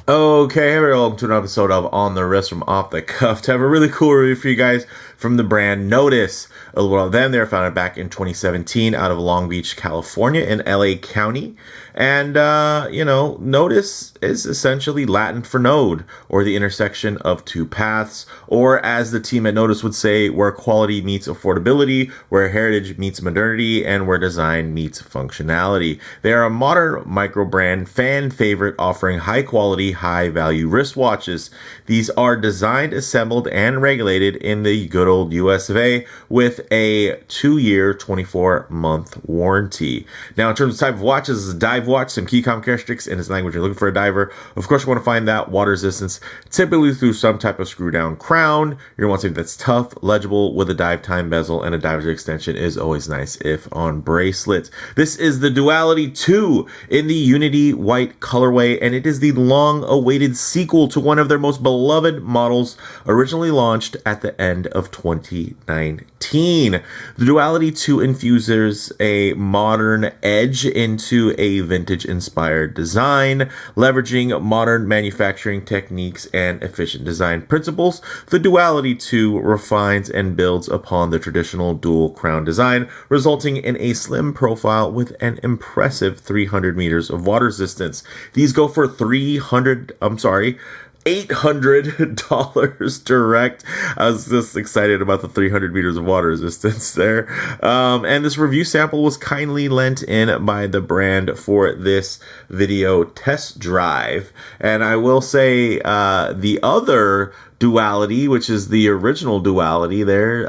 Okay, hey everyone, welcome to another episode of On the Wrist from Off the Cuff. To have a really cool review for you guys from the brand Nodus. A little about them. They were founded back in 2017 out of Long Beach, California in LA County. And, Nodus is essentially Latin for node, or the intersection of two paths, or as the team at Nodus would say, where quality meets affordability, where heritage meets modernity, and where design meets functionality. They are a modern micro brand, fan favorite, offering high quality, high value wristwatches. These are designed, assembled, and regulated in the good old US of A with a 2-year, 24-month warranty. Now, in terms of type of watches, this is a dive watch, some key characteristics in this language. You're looking for a diver. Of course, you want to find that water resistance, typically through some type of screw down crown. You're going to want something that's tough, legible, with a dive time bezel, and a diver's extension is always nice if on bracelet. This is the Duality II in the Unity white colorway, and it is the long-awaited sequel to one of their most beloved models, originally launched at the end of 2019. The Duality II infuses a modern edge into a vintage-inspired design, leveraging modern manufacturing techniques and efficient design principles. The Duality II refines and builds upon the traditional dual crown design, resulting in a slim profile with an impressive 300 meters of water resistance. These go for $800 direct. I was just excited about the 300 meters of water resistance there. And this review sample was kindly lent in by the brand for this video test drive. And I will say the other Duality, which is the original Duality there,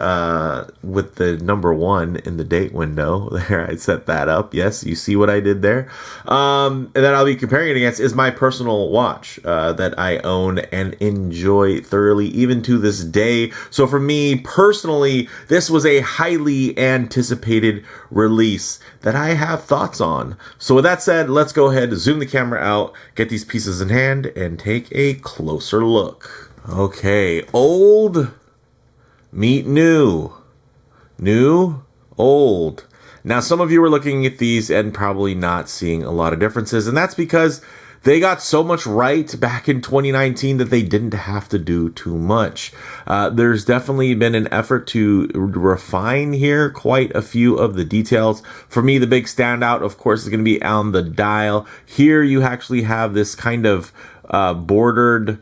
with the number 1 in the date window there. I set that up. Yes, you see what I did there. And that I'll be comparing it against is my personal watch that I own and enjoy thoroughly, even to this day. So for me personally, this was a highly anticipated release that I have thoughts on. So with that said, let's go ahead, zoom the camera out, get these pieces in hand, and take a closer look. Okay, old meet new, new, old. Now, some of you are looking at these and probably not seeing a lot of differences, and that's because they got so much right back in 2019 that they didn't have to do too much. There's definitely been an effort to refine here quite a few of the details. For me, the big standout, of course, is going to be on the dial. Here you actually have this kind of bordered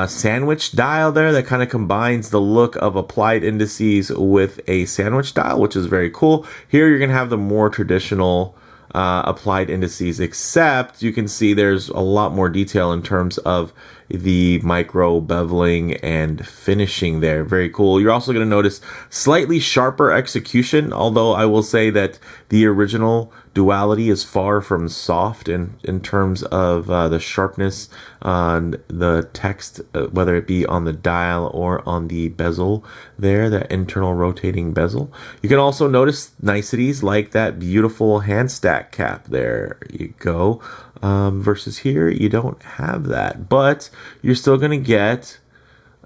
sandwich dial there that kind of combines the look of applied indices with a sandwich dial, which is very cool. Here you're going to have the more traditional applied indices, except you can see there's a lot more detail in terms of the micro beveling and finishing there. Very cool. You're also going to notice slightly sharper execution, although I will say that the original Duality is far from soft in terms of the sharpness on the text, whether it be on the dial or on the bezel there, that internal rotating bezel. You can also notice niceties like that beautiful hand stack cap. There you go. Versus here, you don't have that, but you're still going to get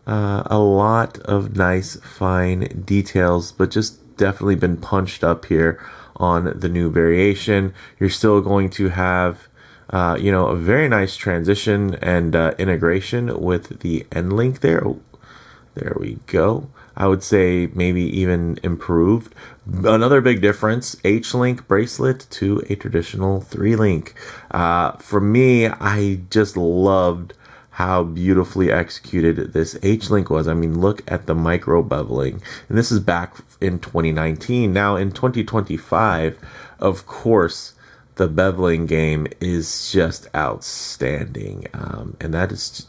a lot of nice fine details, but just definitely been punched up here on the new variation. You're still going to have a very nice transition and integration with the end link there. Oh, there we go. I would say maybe even improved. Another big difference, H-link bracelet to a traditional 3-link. For me, I just loved how beautifully executed this H-link was. I mean, look at the micro beveling. And this is back in 2019. Now in 2025, of course, the beveling game is just outstanding. And that is,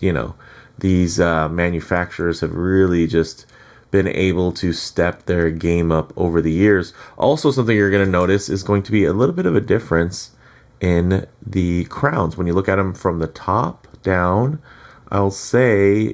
these manufacturers have really just been able to step their game up over the years. Also, something you're going to notice is going to be a little bit of a difference in the crowns. When you look at them from the top down, I'll say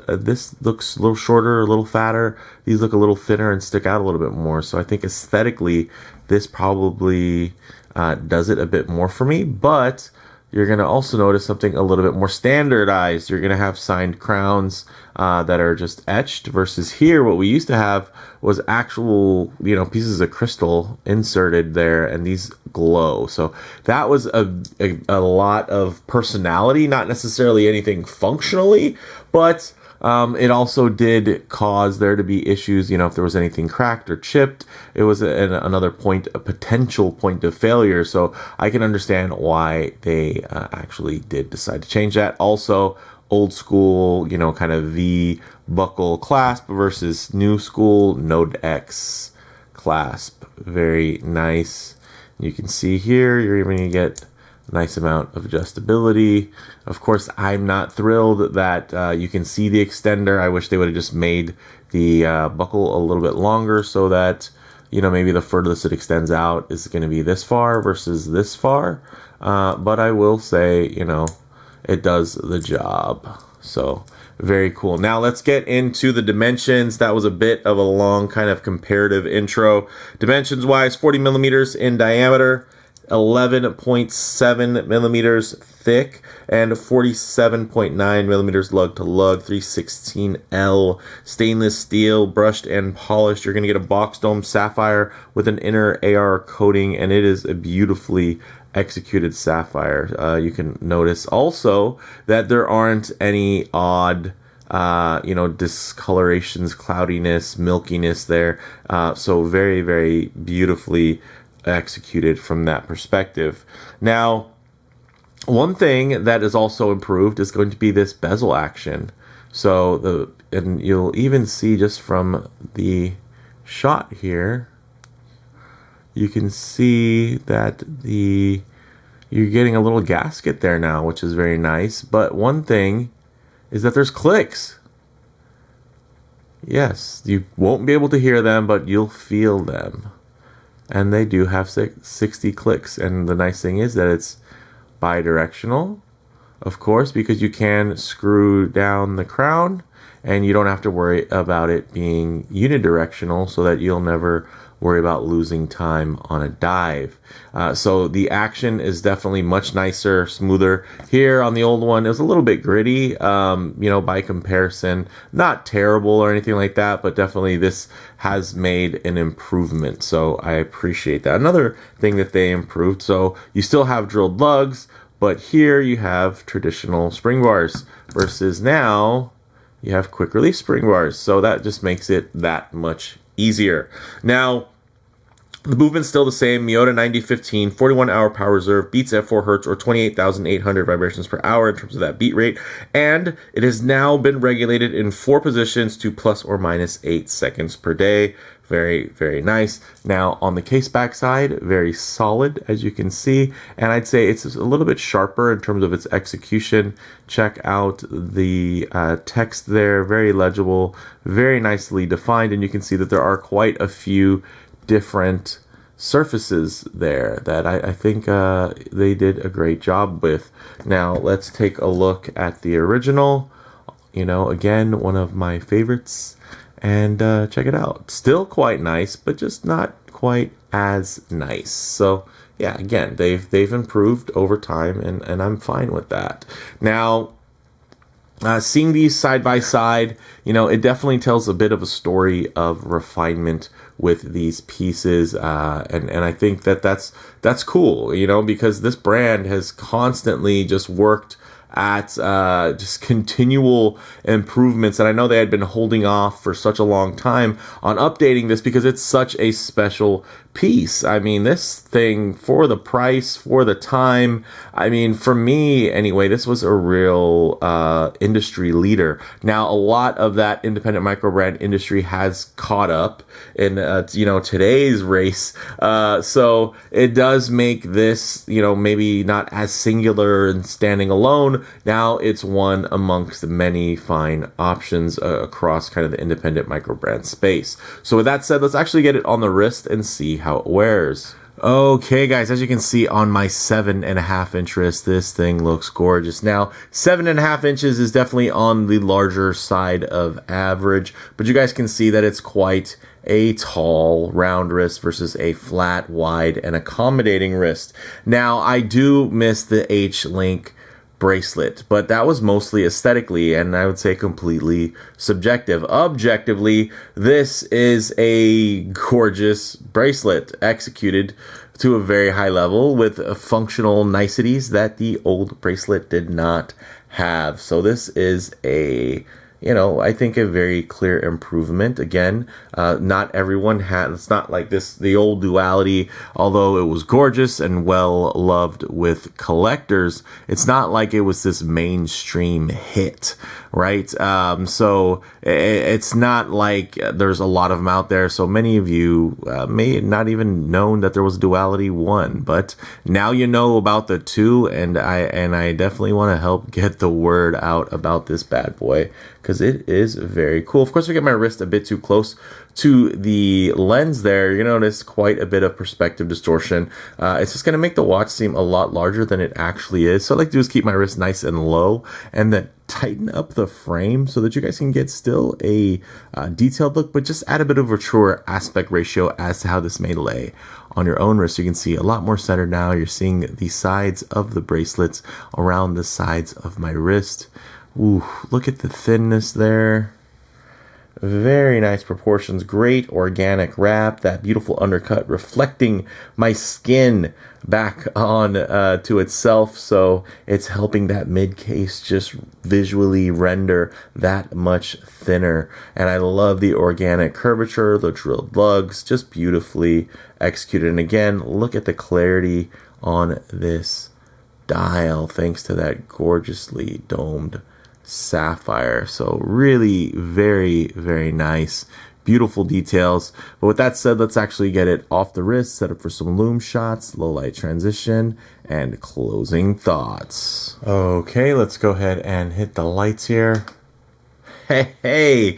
this looks a little shorter, a little fatter. These look a little thinner and stick out a little bit more. So I think aesthetically, this probably does it a bit more for me. But you're going to also notice something a little bit more standardized. You're going to have signed crowns that are just etched, versus here what we used to have was actual, pieces of crystal inserted there, and these glow. So that was a lot of personality, not necessarily anything functionally, but it also did cause there to be issues, if there was anything cracked or chipped. It was another a potential point of failure. So I can understand why they actually did decide to change that. Also, old school, kind of V buckle clasp versus new school Node X clasp. Very nice. You can see here, you're even going to get nice amount of adjustability. Of course, I'm not thrilled that you can see the extender. I wish they would have just made the buckle a little bit longer so that, maybe the furthest it extends out is going to be this far versus this far. But I will say, it does the job. So very cool. Now let's get into the dimensions. That was a bit of a long kind of comparative intro. Dimensions wise, 40 millimeters in diameter, 11.7 millimeters thick, and 47.9 millimeters lug to lug, 316L stainless steel, brushed and polished. You're going to get a box dome sapphire with an inner AR coating, and it is a beautifully executed sapphire. You can notice also that there aren't any odd discolorations, cloudiness, milkiness there. So very, very beautifully executed from that perspective. Now, one thing that is also improved is going to be this bezel action. So and you'll even see just from the shot here, you can see that you're getting a little gasket there now, which is very nice. But one thing is that there's clicks. Yes, you won't be able to hear them, but you'll feel them. And they do have 60 clicks. And the nice thing is that it's bidirectional, of course, because you can screw down the crown and you don't have to worry about it being unidirectional, so that you'll never worry about losing time on a dive. So the action is definitely much nicer, smoother. Here on the old one, it was a little bit gritty, by comparison. Not terrible or anything like that, but definitely this has made an improvement. So I appreciate that. Another thing that they improved, so you still have drilled lugs, but here you have traditional spring bars, versus now you have quick release spring bars. So that just makes it that much easier. Now, the movement's still the same. Miyota 9015, 41-hour power reserve, beats at 4 hertz or 28,800 vibrations per hour in terms of that beat rate. And it has now been regulated in 4 positions to plus or minus 8 seconds per day. Very, very nice. Now, on the case back side, very solid, as you can see. And I'd say it's a little bit sharper in terms of its execution. Check out the text there. Very legible, very nicely defined. And you can see that there are quite a few different surfaces there that I think they did a great job with. Now let's take a look at the original. Again, one of my favorites, and check it out. Still quite nice, but just not quite as nice. So yeah, again, they've improved over time, and I'm fine with that. Now, seeing these side by side, it definitely tells a bit of a story of refinement with these pieces, and I think that's cool, because this brand has constantly just worked at just continual improvements, and I know they had been holding off for such a long time on updating this because it's such a special piece. I mean, this thing, for the price, for the time, I mean, for me anyway, this was a real industry leader. Now, a lot of that independent microbrand industry has caught up in today's race, so it does make this maybe not as singular and standing alone. Now it's one amongst many fine options across kind of the independent microbrand space. So with that said, let's actually get it on the wrist and see how it wears. Okay, guys, as you can see on my 7.5-inch wrist, this thing looks gorgeous. Now, 7.5 inches is definitely on the larger side of average, but you guys can see that it's quite a tall round wrist versus a flat, wide, and accommodating wrist. Now, I do miss the H-Link bracelet, but that was mostly aesthetically and I would say completely subjective. Objectively, this is a gorgeous bracelet executed to a very high level with functional niceties that the old bracelet did not have. So this is a, you know, I think a very clear improvement. Again, not everyone had, it's not like this, the old Duality, although it was gorgeous and well loved with collectors, it's not like it was this mainstream hit, right? So it's not like there's a lot of them out there. So many of you may not even known that there was Duality 1, but now you know about the 2, and I definitely want to help get the word out about this bad boy, because it is very cool. Of course, if I get my wrist a bit too close to the lens there, you notice quite a bit of perspective distortion. It's just going to make the watch seem a lot larger than it actually is. So what I like to do is keep my wrist nice and low and then tighten up the frame so that you guys can get still a detailed look, but just add a bit of a truer aspect ratio as to how this may lay on your own wrist. You can see a lot more centered now. You're seeing the sides of the bracelets around the sides of my wrist. Ooh, look at the thinness there. Very nice proportions, great organic wrap, that beautiful undercut reflecting my skin back on to itself, so it's helping that mid case just visually render that much thinner. And I love the organic curvature, the drilled lugs, just beautifully executed. And again, look at the clarity on this dial thanks to that gorgeously domed sapphire. So really very, very nice, beautiful details. But with that said, let's actually get it off the wrist, set up for some Lume shots, low light transition, and closing thoughts. Okay, let's go ahead and hit the lights here. Hey,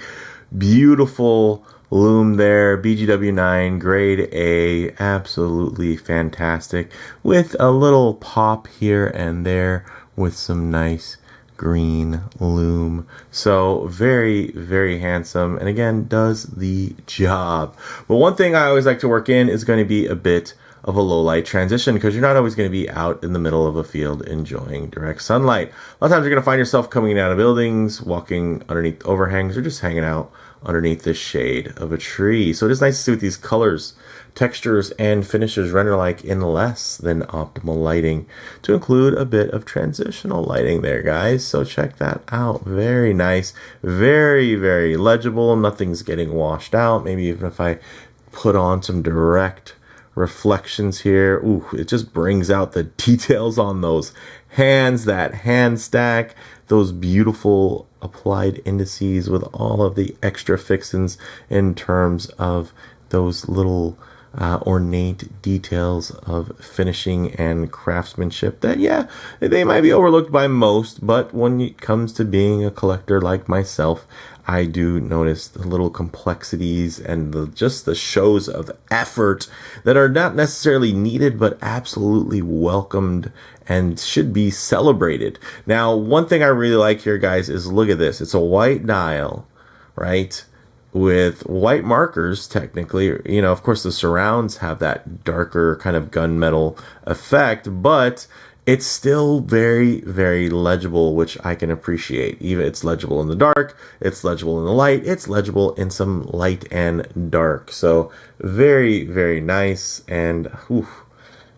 beautiful Lume there, BGW9, grade A, absolutely fantastic, with a little pop here and there with some nice green Lume. So very, very handsome, and again does the job. But one thing I always like to work in is going to be a bit of a low light transition, because you're not always going to be out in the middle of a field enjoying direct sunlight. A lot of times you're going to find yourself coming out of buildings, walking underneath overhangs, or just hanging out underneath the shade of a tree. So it is nice to see what these colors, textures, and finishes render like in less than optimal lighting, to include a bit of transitional lighting there, guys. So check that out. Very nice, very, very legible. Nothing's getting washed out. Maybe even if I put on some direct reflections here, ooh, it just brings out the details on those hands, that hand stack, those beautiful applied indices with all of the extra fixins in terms of those little ornate details of finishing and craftsmanship that, yeah, they might be overlooked by most, but when it comes to being a collector like myself, I do notice the little complexities and just the shows of effort that are not necessarily needed, but absolutely welcomed and should be celebrated. Now, one thing I really like here, guys, is look at this. It's a white dial, right? With white markers, technically. You know, of course, the surrounds have that darker kind of gunmetal effect, but it's still very, very legible, which I can appreciate. Even it's legible in the dark, it's legible in the light, it's legible in some light and dark. So very, very nice. And whew,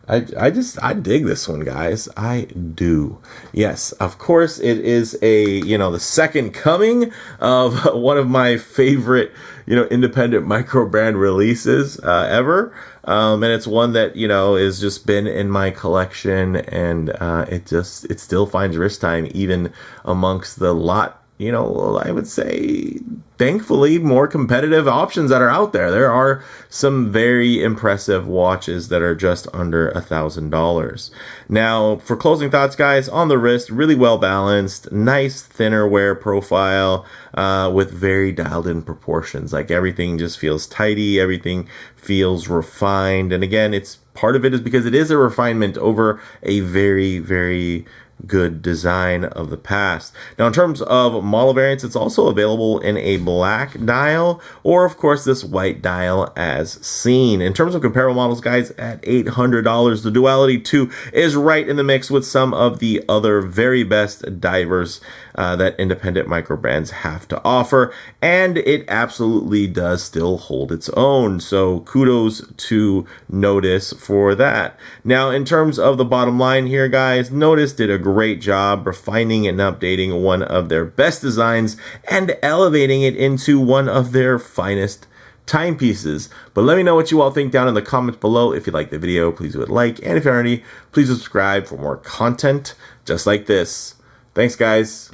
I dig this one, guys. I do. Yes, of course, it is the second coming of one of my favorite, independent micro brand releases ever. And it's one that, has just been in my collection, and it still finds wrist time even amongst the lot, I would say, thankfully, more competitive options that are out there. There are some very impressive watches that are just under $1,000. Now, for closing thoughts, guys, on the wrist, really well balanced, nice thinner wear profile with very dialed in proportions. Like everything just feels tidy, everything feels refined, and again, it's part of it is because it is a refinement over a very, very good design of the past. Now, in terms of model variants, it's also available in a black dial or, of course, this white dial as seen. In terms of comparable models, guys, at $800, the Duality II is right in the mix with some of the other very best divers that independent microbrands have to offer, and it absolutely does still hold its own. So kudos to Nodus for that. Now, in terms of the bottom line here, guys, Nodus did a great job refining and updating one of their best designs and elevating it into one of their finest timepieces. But let me know what you all think down in the comments below. If you like the video, please do a like, and if you already, please subscribe for more content just like this. Thanks, guys.